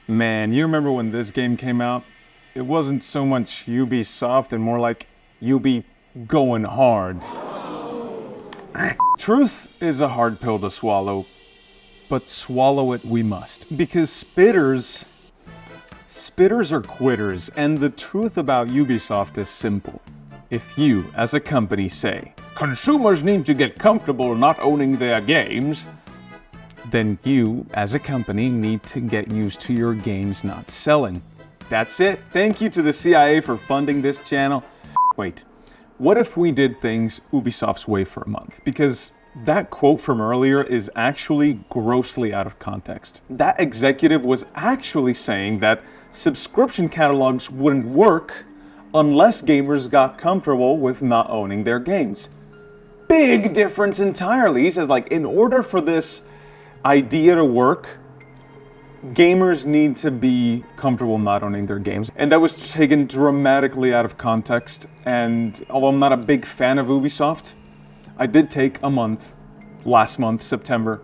Man, you remember when this game came out? It wasn't so much Ubisoft and more like Ubi going hard. Truth is a hard pill to swallow, but swallow it we must. Because spitters are quitters, and the truth about Ubisoft is simple. If you, as a company, say, consumers need to get comfortable not owning their games, then you, as a company, need to get used to your games not selling. That's it. Thank you to the CIA for funding this channel. Wait, what if we did things Ubisoft's way for a month? Because that quote from earlier is actually grossly out of context. That executive was actually saying that subscription catalogs wouldn't work unless gamers got comfortable with not owning their games. Big difference entirely. He says, like, in order for this idea to work, gamers need to be comfortable not owning their games. And that was taken dramatically out of context. And although I'm not a big fan of Ubisoft, I did take a month, last month, September,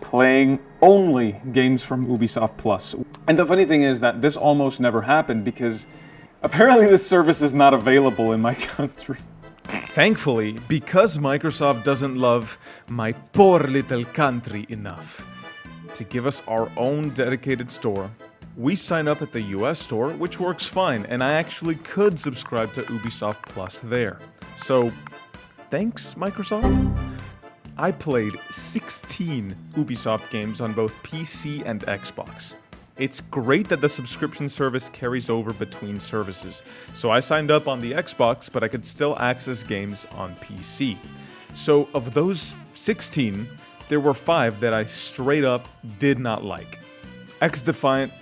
playing only games from Ubisoft Plus. And the funny thing is that this almost never happened because apparently this service is not available in my country. Thankfully, because Microsoft doesn't love my poor little country enough to give us our own dedicated store, we sign up at the US store, which works fine, and I actually could subscribe to Ubisoft Plus there. So, thanks, Microsoft. I played 16 Ubisoft games on both PC and Xbox. It's great that the subscription service carries over between services. So I signed up on the Xbox, but I could still access games on PC. So of those 16, there were 5 that I straight up did not like. xDefiant,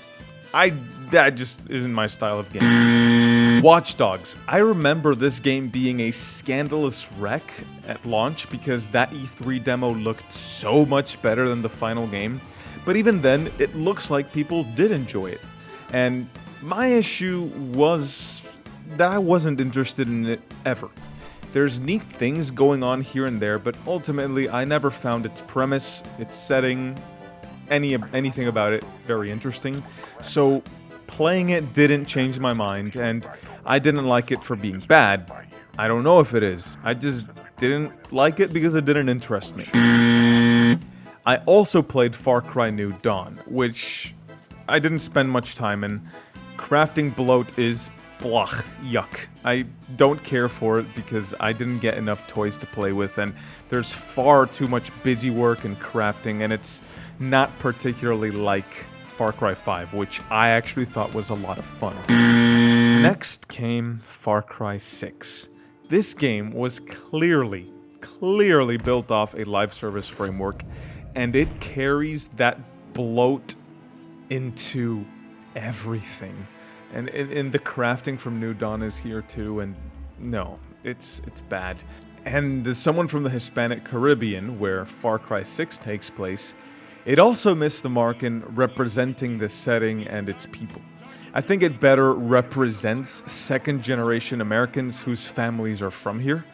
that just isn't my style of game. Watchdogs, I remember this game being a scandalous wreck at launch because that E3 demo looked so much better than the final game. But even then, it looks like people did enjoy it. And my issue was that I wasn't interested in it ever. There's neat things going on here and there, but ultimately I never found its premise, its setting, anything about it very interesting. So playing it didn't change my mind, and I didn't like it for being bad. I don't know if it is. I just didn't like it because it didn't interest me. I also played Far Cry New Dawn, which I didn't spend much time in. Crafting bloat is blech, yuck. I don't care for it because I didn't get enough toys to play with, and there's far too much busy work and crafting, and it's not particularly like Far Cry 5, which I actually thought was a lot of fun. Next came Far Cry 6. This game was clearly built off a live service framework, and it carries that bloat into everything. And the crafting from New Dawn is here too, and no, it's bad. And as someone from the Hispanic Caribbean, where Far Cry 6 takes place, it also missed the mark in representing the setting and its people. I think it better represents second-generation Americans whose families are from here.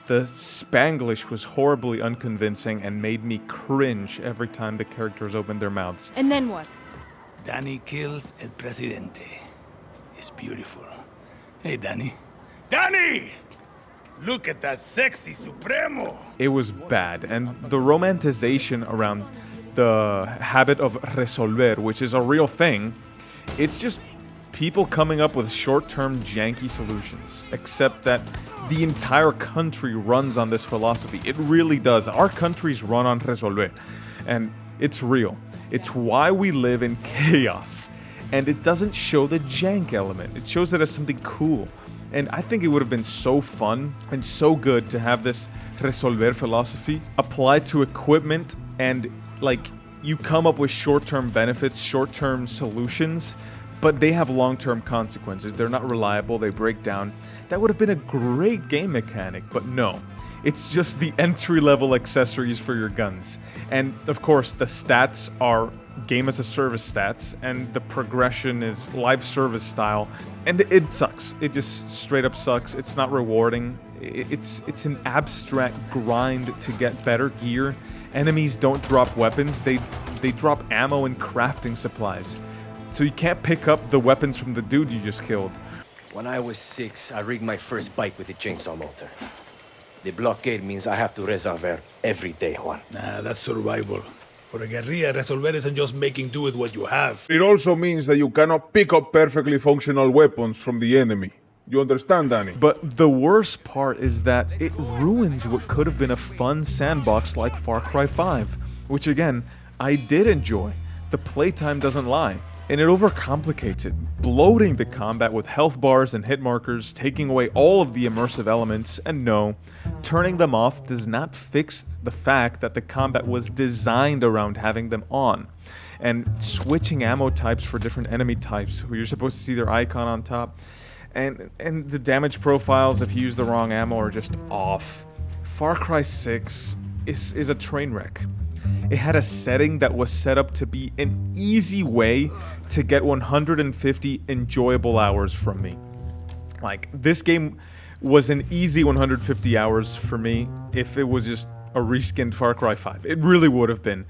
The Spanglish was horribly unconvincing and made me cringe every time the characters opened their mouths. And then what? Danny kills El Presidente. It's beautiful. Hey, Danny. Danny! Look at that sexy Supremo! It was bad, and the romanticization around the habit of resolver, which is a real thing, it's just people coming up with short-term janky solutions, except that the entire country runs on this philosophy. It really does. Our countries run on resolver, and it's real. It's why we live in chaos, and it doesn't show the jank element. It shows it as something cool, and I think it would have been so fun and so good to have this resolver philosophy applied to equipment, and like you come up with short-term benefits, short-term solutions, but they have long-term consequences. They're not reliable, they break down. That would have been a great game mechanic, but no. It's just the entry-level accessories for your guns. And of course, the stats are game-as-a-service stats, and the progression is live service style, and it sucks. It just straight up sucks. It's not rewarding. It's an abstract grind to get better gear. Enemies don't drop weapons, they drop ammo and crafting supplies. so you can't pick up the weapons from the dude you just killed. When I was 6, I rigged my first bike with a chainsaw motor. The blockade means I have to resolver every day, Juan. Nah, that's survival. For a guerrilla, resolver isn't just making do with what you have. It also means that you cannot pick up perfectly functional weapons from the enemy. You understand, Danny? But the worst part is that it ruins what could have been a fun sandbox like Far Cry 5, which again, I did enjoy. The playtime doesn't lie. And it overcomplicates it, bloating the combat with health bars and hit markers, taking away all of the immersive elements, and no, turning them off does not fix the fact that the combat was designed around having them on. And switching ammo types for different enemy types, who you're supposed to see their icon on top, and the damage profiles if you use the wrong ammo are just off. Far Cry 6 is a train wreck. It had a setting that was set up to be an easy way to get 150 enjoyable hours from me. Like, this game was an easy 150 hours for me if it was just a reskinned Far Cry 5. It really would have been.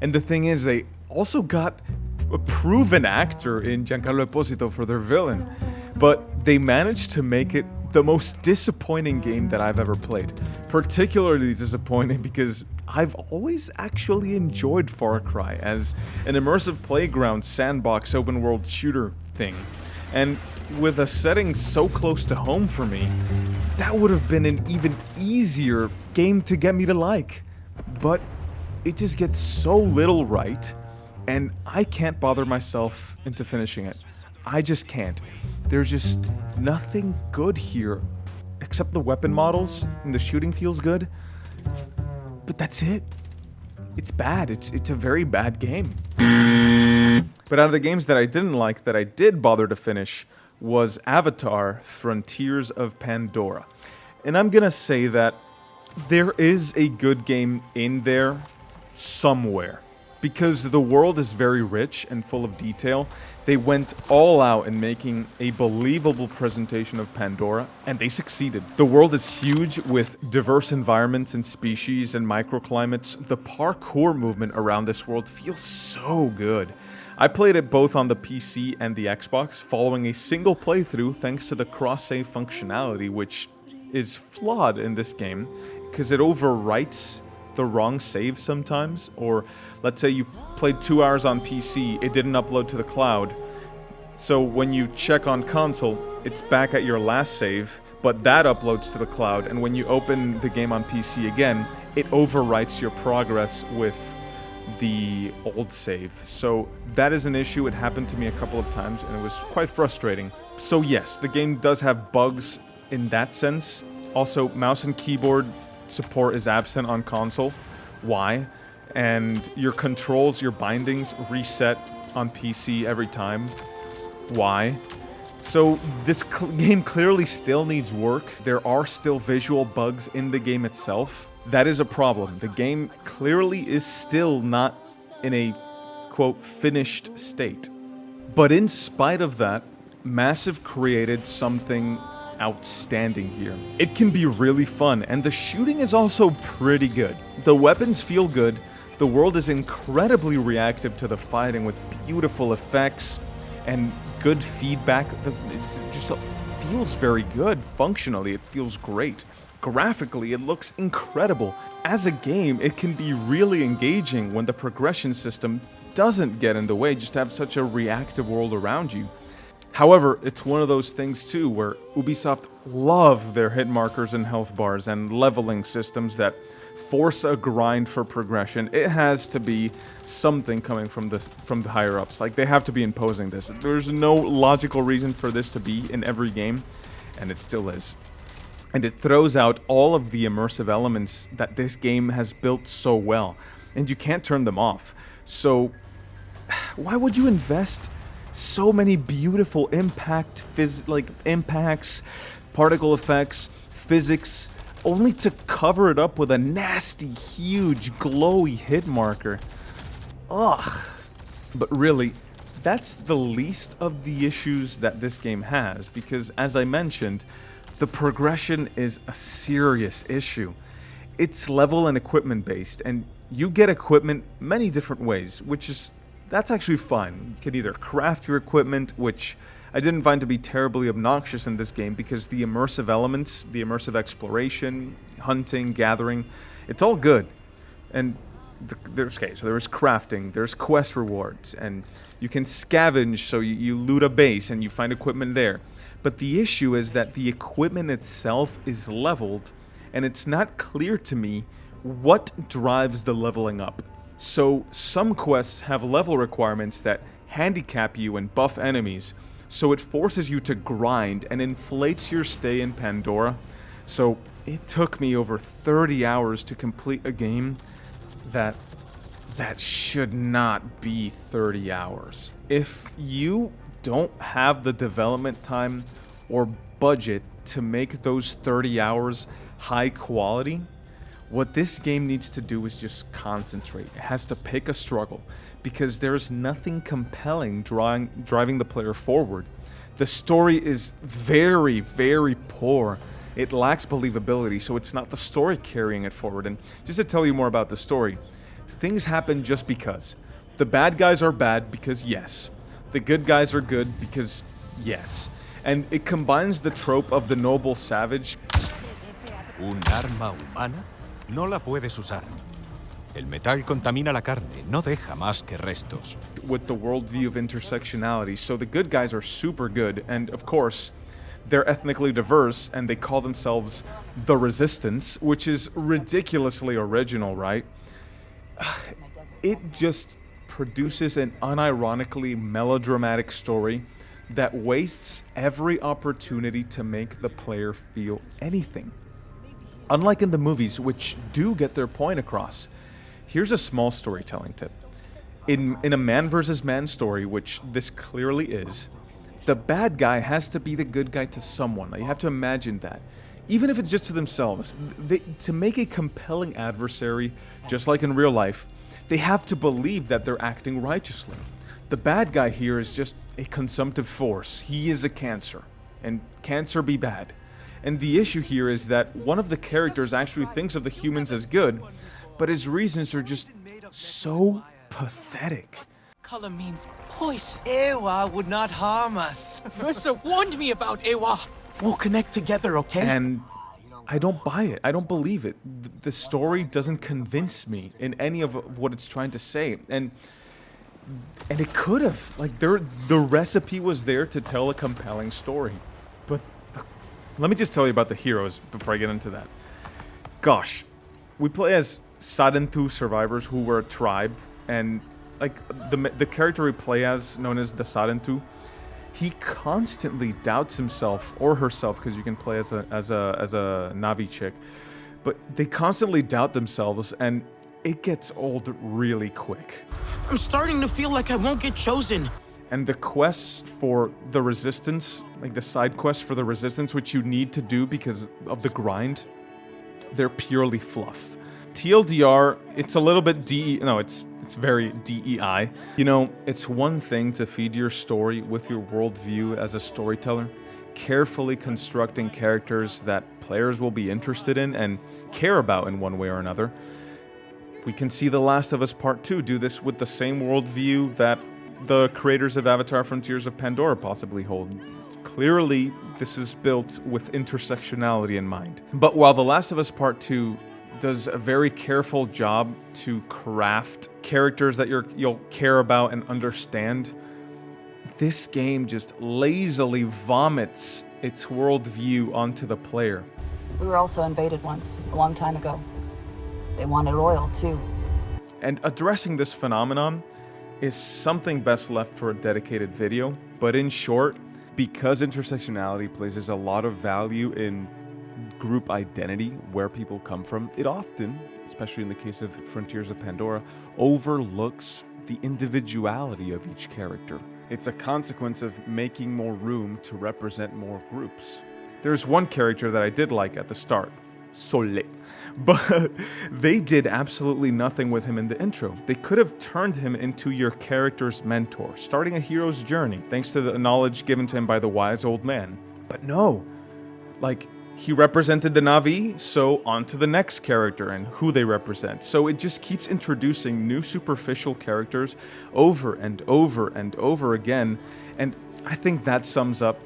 And the thing is, they also got a proven actor in Giancarlo Esposito for their villain, but they managed to make it the most disappointing game that I've ever played. Particularly disappointing because I've always actually enjoyed Far Cry as an immersive playground sandbox open world shooter thing. And with a setting so close to home for me, that would have been an even easier game to get me to like. But it just gets so little right, and I can't bother myself into finishing it. I just can't. There's just nothing good here, except the weapon models, and the shooting feels good. But that's it. It's bad. It's a very bad game. But out of the games that I didn't like, that I did bother to finish, was Avatar: Frontiers of Pandora. And I'm gonna say that there is a good game in there somewhere. Because the world is very rich and full of detail, they went all out in making a believable presentation of Pandora, and they succeeded. The world is huge with diverse environments and species and microclimates. The parkour movement around this world feels so good. I played it both on the PC and the Xbox, following a single playthrough thanks to the cross-save functionality, which is flawed in this game, because it overwrites the wrong save sometimes. Or let's say you played 2 hours on PC, it didn't upload to the cloud, so when you check on console, it's back at your last save, but that uploads to the cloud, and when you open the game on PC again, it overwrites your progress with the old save. So that is an issue. It happened to me a couple of times, and it was quite frustrating. So yes, the game does have bugs in that sense. Also, mouse and keyboard support is absent on console. Why? And your controls, your bindings reset on PC every time. Why? So this game clearly still needs work. There are still visual bugs in the game itself. That is a problem. The game clearly is still not in a, quote, finished state. But in spite of that, Massive created something outstanding here. It can be really fun, and the shooting is also pretty good. The weapons feel good, the world is incredibly reactive to the fighting with beautiful effects and good feedback. It just feels very good. Functionally, it feels great. Graphically, it looks incredible. As a game, it can be really engaging when the progression system doesn't get in the way, just to have such a reactive world around you. However, it's one of those things too where Ubisoft love their hit markers and health bars and leveling systems that force a grind for progression. It has to be something coming from the higher ups. Like, they have to be imposing this. There's no logical reason for this to be in every game, and it still is. And it throws out all of the immersive elements that this game has built so well, and you can't turn them off. So why would you invest so many beautiful impacts, particle effects, physics, only to cover it up with a nasty, huge, glowy hit marker? Ugh. But really, that's the least of the issues that this game has, because as I mentioned, the progression is a serious issue. It's level and equipment based, and you get equipment many different ways, which is that's actually fine. You can either craft your equipment, which I didn't find to be terribly obnoxious in this game because the immersive elements, the immersive exploration, hunting, gathering, it's all good. And there's crafting, there's quest rewards, and you can scavenge, so you loot a base and you find equipment there. But the issue is that the equipment itself is leveled, and it's not clear to me what drives the leveling up. So some quests have level requirements that handicap you and buff enemies, so it forces you to grind and inflates your stay in Pandora. So it took me over 30 hours to complete a game that should not be 30 hours. If you don't have the development time or budget to make those 30 hours high quality, what this game needs to do is just concentrate. It has to pick a struggle, because there's nothing compelling driving the player forward. The story is very, very poor. It lacks believability, so it's not the story carrying it forward. And just to tell you more about the story, things happen just because. The bad guys are bad because yes. The good guys are good because yes. And it combines the trope of the noble savage. ¿Un arma humana? No la puedes usar. El metal contamina la carne, no deja más que restos. With the worldview of intersectionality. So the good guys are super good, and of course, they're ethnically diverse, and they call themselves the Resistance, which is ridiculously original, right? It just produces an unironically melodramatic story that wastes every opportunity to make the player feel anything. Unlike in the movies, which do get their point across. Here's a small storytelling tip. In a man versus man story, which this clearly is, the bad guy has to be the good guy to someone. You have to imagine that. Even if it's just to themselves. To make a compelling adversary, just like in real life, they have to believe that they're acting righteously. The bad guy here is just a consumptive force. He is a cancer. And cancer be bad. And the issue here is that one of the characters actually thinks of the humans as good, but his reasons are just so pathetic. Color means poison. Ewa would not harm us. Mercer warned me about Ewa. We'll connect together, okay? And I don't buy it. I don't believe it. The story doesn't convince me in any of what it's trying to say. And it could have. Like, the recipe was there to tell a compelling story. But let me just tell you about the heroes before I get into that. Gosh, we play as Sadentu survivors who were a tribe, and like the character we play as, known as the Sadentu, he constantly doubts himself or herself, because you can play as a Navi chick, but they constantly doubt themselves, and it gets old really quick. I'm starting to feel like I won't get chosen. And the quests for the Resistance, like the side quests for the Resistance, which you need to do because of the grind, they're purely fluff. TLDR, it's a little bit it's very DEI. You know, it's one thing to feed your story with your worldview as a storyteller, carefully constructing characters that players will be interested in and care about in one way or another. We can see The Last of Us Part 2 do this with the same worldview that the creators of Avatar Frontiers of Pandora possibly hold. Clearly, this is built with intersectionality in mind. But while The Last of Us Part 2 does a very careful job to craft characters that you'll care about and understand, this game just lazily vomits its worldview onto the player. We were also invaded once, a long time ago. They wanted oil, too. And addressing this phenomenon is something best left for a dedicated video, but in short, because intersectionality places a lot of value in group identity, where people come from, it often, especially in the case of Frontiers of Pandora, overlooks the individuality of each character. It's a consequence of making more room to represent more groups. There's one character that I did like at the start, Sole, but they did absolutely nothing with him in the intro. They could have turned him into your character's mentor, starting a hero's journey, thanks to the knowledge given to him by the wise old man. But no, like, he represented the Na'vi, so on to the next character and who they represent. So it just keeps introducing new superficial characters over and over and over again, and I think that sums up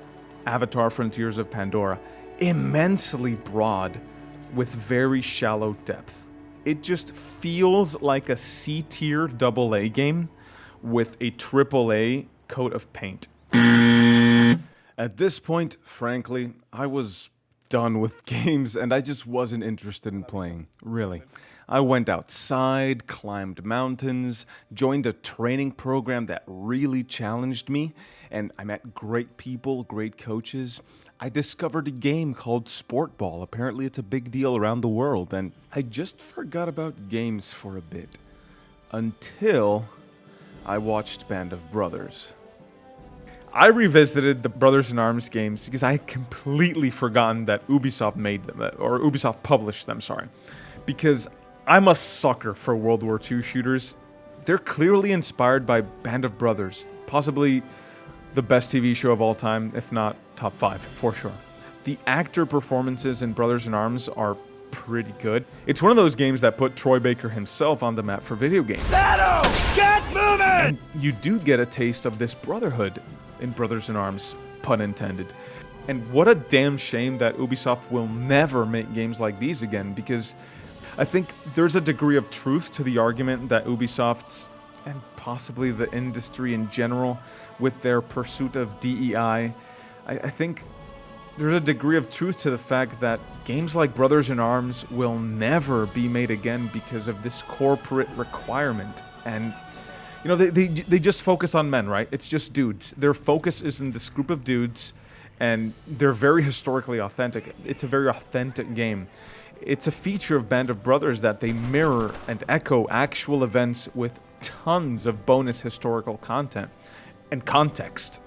Avatar: Frontiers of Pandora. Immensely broad with very shallow depth. It just feels like a C-tier AA game with a AAA coat of paint. At this point, frankly, I was done with games and I just wasn't interested in playing, really. I went outside, climbed mountains, joined a training program that really challenged me, and I met great people, great coaches. I discovered a game called Sport Ball. Apparently it's a big deal around the world, and I just forgot about games for a bit. Until I watched Band of Brothers. I revisited the Brothers in Arms games because I had completely forgotten that Ubisoft made them, or Ubisoft published them, sorry. Because I'm a sucker for World War II shooters. They're clearly inspired by Band of Brothers, possibly the best TV show of all time, if not top 5, for sure. The actor performances in Brothers in Arms are pretty good. It's one of those games that put Troy Baker himself on the map for video games. Shadow, get moving! And you do get a taste of this brotherhood in Brothers in Arms, pun intended. And what a damn shame that Ubisoft will never make games like these again, because I think there's a degree of truth to the argument that Ubisoft's, and possibly the industry in general, with their pursuit of DEI, I think there's a degree of truth to the fact that games like Brothers in Arms will never be made again because of this corporate requirement. And you know, they just focus on men, right? It's just dudes. Their focus is in this group of dudes, and they're very historically authentic. It's a very authentic game. It's a feature of Band of Brothers that they mirror and echo actual events with tons of bonus historical content and context.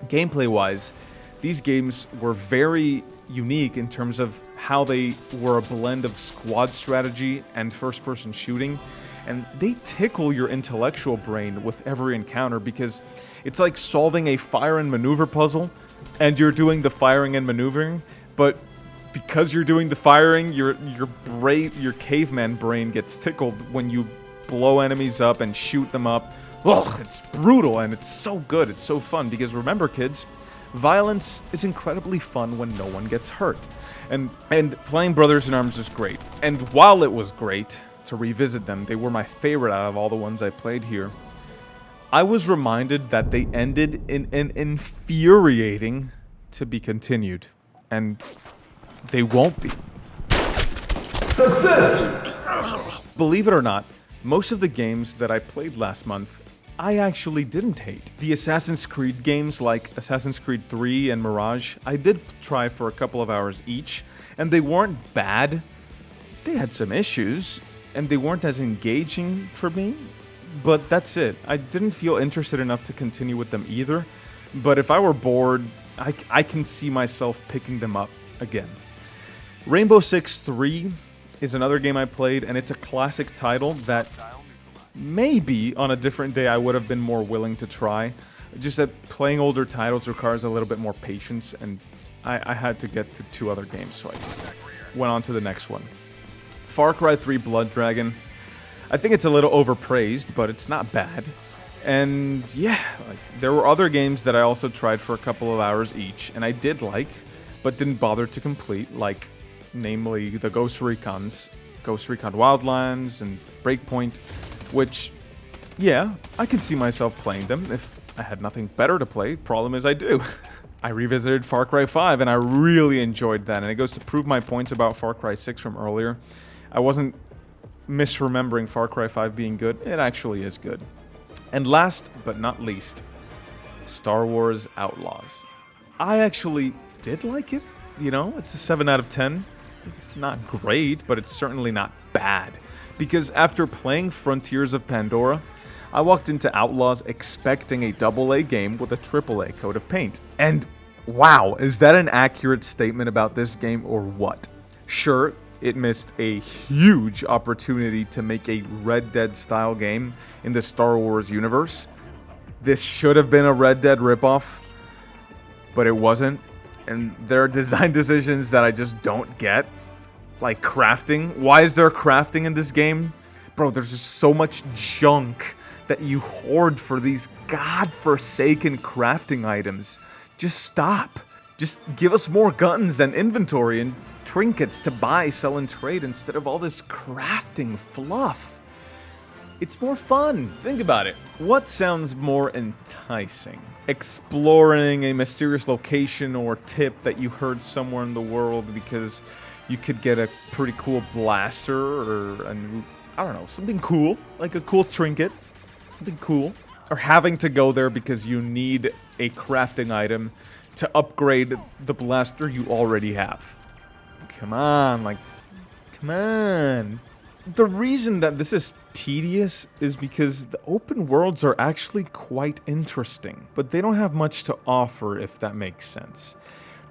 Gameplay-wise, these games were very unique in terms of how they were a blend of squad strategy and first-person shooting. And they tickle your intellectual brain with every encounter because it's like solving a fire and maneuver puzzle, and you're doing the firing and maneuvering, but because you're doing the firing, your caveman brain gets tickled when you blow enemies up and shoot them up. Ugh, it's brutal and it's so good, it's so fun, because remember, kids, violence is incredibly fun when no one gets hurt. And playing Brothers in Arms is great. And while it was great to revisit them, they were my favorite out of all the ones I played here, I was reminded that they ended in an infuriating to be continued. And they won't be. Success! Believe it or not, most of the games that I played last month, I actually didn't hate. The Assassin's Creed games like Assassin's Creed 3 and Mirage, I did try for a couple of hours each, and they weren't bad. They had some issues, and they weren't as engaging for me, but that's it. I didn't feel interested enough to continue with them either, but if I were bored, I can see myself picking them up again. Rainbow Six 3 is another game I played, and it's a classic title that maybe on a different day I would have been more willing to try. Just that playing older titles requires a little bit more patience, and I had to get the 2 other games, so I just went on to the next one. Far Cry 3 Blood Dragon. I think it's a little overpraised, but it's not bad. And yeah, there were other games that I also tried for a couple of hours each, and I did like, but didn't bother to complete, like namely the Ghost Recons, Ghost Recon Wildlands, and Breakpoint, which, yeah, I could see myself playing them if I had nothing better to play. Problem is I do. I revisited Far Cry 5, and I really enjoyed that, and it goes to prove my points about Far Cry 6 from earlier. I wasn't misremembering Far Cry 5 being good. It actually is good. And last but not least, Star Wars Outlaws. I actually did like it. You know, it's a 7 out of 10. It's not great, but it's certainly not bad. Because after playing Frontiers of Pandora, I walked into Outlaws expecting a AA game with a AAA coat of paint. And wow, is that an accurate statement about this game or what? Sure, it missed a huge opportunity to make a Red Dead style game in the Star Wars universe. This should have been a Red Dead ripoff, but it wasn't. and there are design decisions that I just don't get. Like crafting. Why is there crafting in this game? Bro, there's just so much junk that you hoard for these godforsaken crafting items. Just stop. Just give us more guns and inventory and trinkets to buy, sell, and trade instead of all this crafting fluff. It's more fun. Think about it. What sounds more enticing? Exploring a mysterious location or tip that you heard somewhere in the world because you could get a pretty cool blaster or a new, I don't know, something cool, like a cool trinket, something cool. Or having to go there because you need a crafting item to upgrade the blaster you already have. Come on, come on. The reason that this is tedious is because the open worlds are actually quite interesting, but they don't have much to offer, if that makes sense.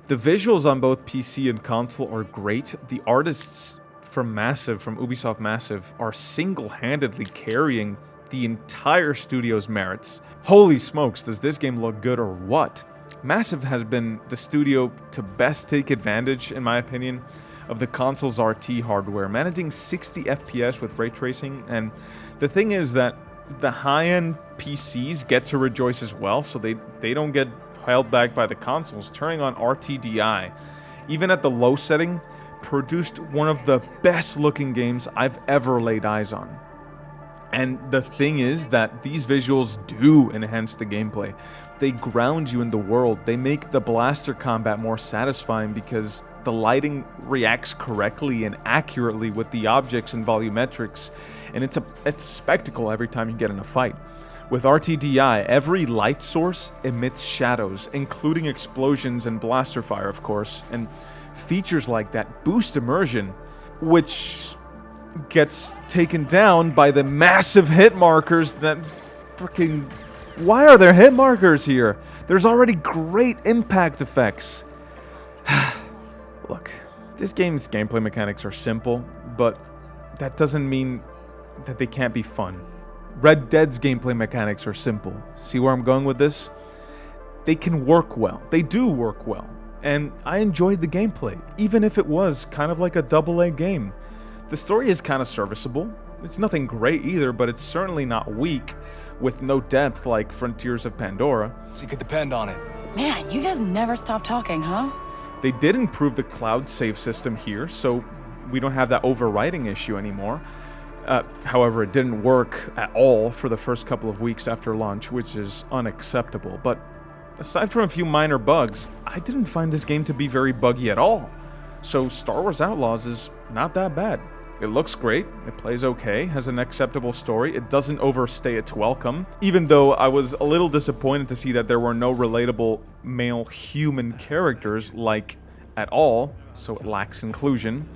The visuals on both PC and console are great. The artists from Ubisoft Massive, are single-handedly carrying the entire studio's merits. Holy smokes, does this game look good or what? Massive has been the studio to best take advantage, in my opinion, of the console's RT hardware, managing 60 FPS with ray tracing, and the thing is that the high-end PCs get to rejoice as well, so they don't get held back by the consoles. Turning on RTDI, even at the low setting, produced one of the best-looking games I've ever laid eyes on. And the thing is that these visuals do enhance the gameplay. They ground you in the world. They make the blaster combat more satisfying because the lighting reacts correctly and accurately with the objects and volumetrics, and it's a spectacle every time you get in a fight. With RTDI, every light source emits shadows, including explosions and blaster fire, of course, and features like that boost immersion, which gets taken down by the massive hit markers that freaking... Why are there hit markers here? There's already great impact effects. Look, this game's gameplay mechanics are simple, but that doesn't mean that they can't be fun. Red Dead's gameplay mechanics are simple. See where I'm going with this? They can work well. They do work well. And I enjoyed the gameplay, even if it was kind of like a AA game. The story is kind of serviceable. It's nothing great either, but it's certainly not weak, with no depth like Frontiers of Pandora. So you could depend on it. Man, you guys never stop talking, huh? They did improve the cloud save system here, so we don't have that overwriting issue anymore. However, it didn't work at all for the first couple of weeks after launch, which is unacceptable. But aside from a few minor bugs, I didn't find this game to be very buggy at all. So Star Wars Outlaws is not that bad. It looks great, it plays okay, has an acceptable story, it doesn't overstay its welcome, even though I was a little disappointed to see that there were no relatable male human characters, like, at all, so it lacks inclusion.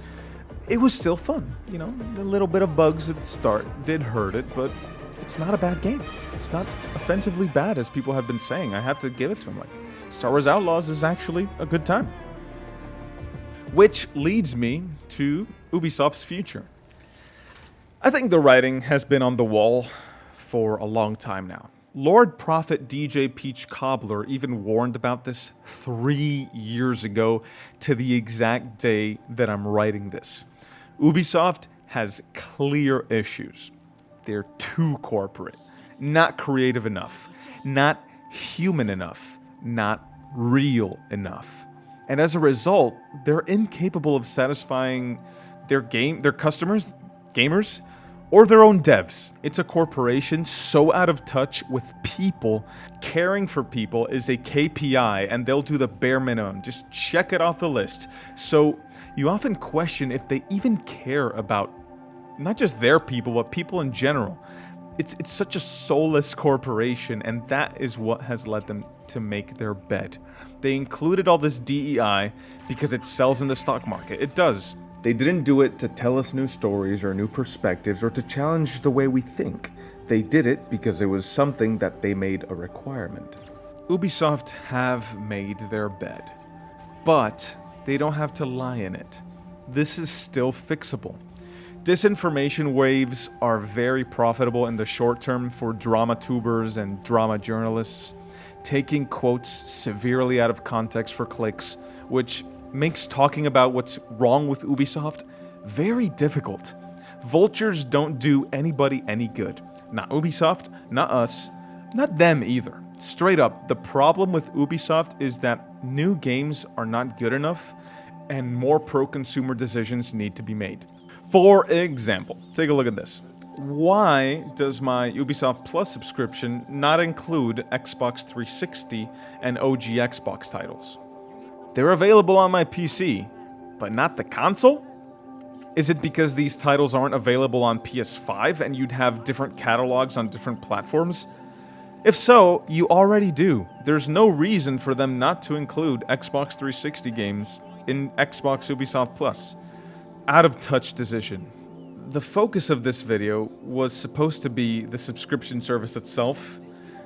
It was still fun, you know, a little bit of bugs at the start did hurt it, but it's not a bad game. It's not offensively bad, as people have been saying. I have to give it to them, like, Star Wars Outlaws is actually a good time. Which leads me to Ubisoft's future. I think the writing has been on the wall for a long time now. Lord Prophet DJ Peach Cobbler even warned about this 3 years ago to the exact day that I'm writing this. Ubisoft has clear issues. They're too corporate, not creative enough, not human enough, not real enough. And as a result, they're incapable of satisfying their customers, gamers, or their own devs. It's a corporation so out of touch with people. Caring for people is a KPI, and they'll do the bare minimum. Just check it off the list. So you often question if they even care about not just their people, but people in general. It's such a soulless corporation, and that is what has led them to make their bed. They included all this DEI because it sells in the stock market. It does. They didn't do it to tell us new stories or new perspectives or to challenge the way we think. They did it because it was something that they made a requirement. Ubisoft have made their bed, but they don't have to lie in it. This is still fixable. Disinformation waves are very profitable in the short term for drama tubers and drama journalists. Taking quotes severely out of context for clicks which makes talking about what's wrong with Ubisoft very difficult. Vultures don't do anybody any good. Not Ubisoft, not us, not them either. Straight up, the problem with Ubisoft is that new games are not good enough and more pro-consumer decisions need to be made. For example, take a look at this. Why does my Ubisoft Plus subscription not include Xbox 360 and OG Xbox titles? They're available on my PC, but not the console? Is it because these titles aren't available on PS5 and you'd have different catalogs on different platforms? If so, you already do. There's no reason for them not to include Xbox 360 games in Xbox Ubisoft Plus. Out of touch decision. The focus of this video was supposed to be the subscription service itself,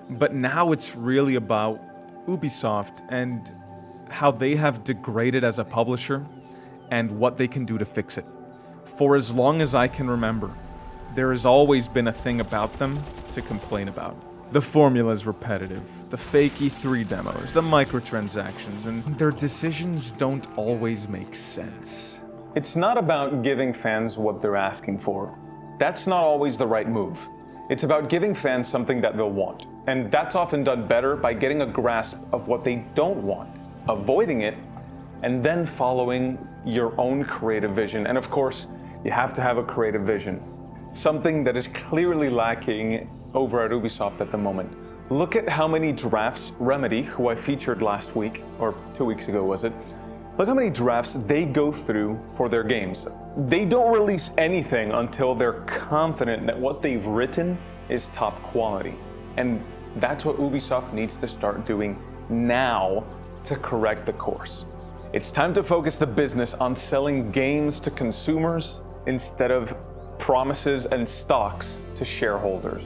but now it's really about Ubisoft and how they have degraded as a publisher and what they can do to fix it. For as long as I can remember, there has always been a thing about them to complain about. The formula is repetitive, the fake E3 demos, the microtransactions, and their decisions don't always make sense. It's not about giving fans what they're asking for. That's not always the right move. It's about giving fans something that they'll want. And that's often done better by getting a grasp of what they don't want, avoiding it, and then following your own creative vision. And of course, you have to have a creative vision. Something that is clearly lacking over at Ubisoft at the moment. Look at how many drafts Remedy, who I featured last week, or 2 weeks ago was it, look how many drafts they go through for their games. They don't release anything until they're confident that what they've written is top quality. And that's what Ubisoft needs to start doing now to correct the course. It's time to focus the business on selling games to consumers instead of promises and stocks to shareholders.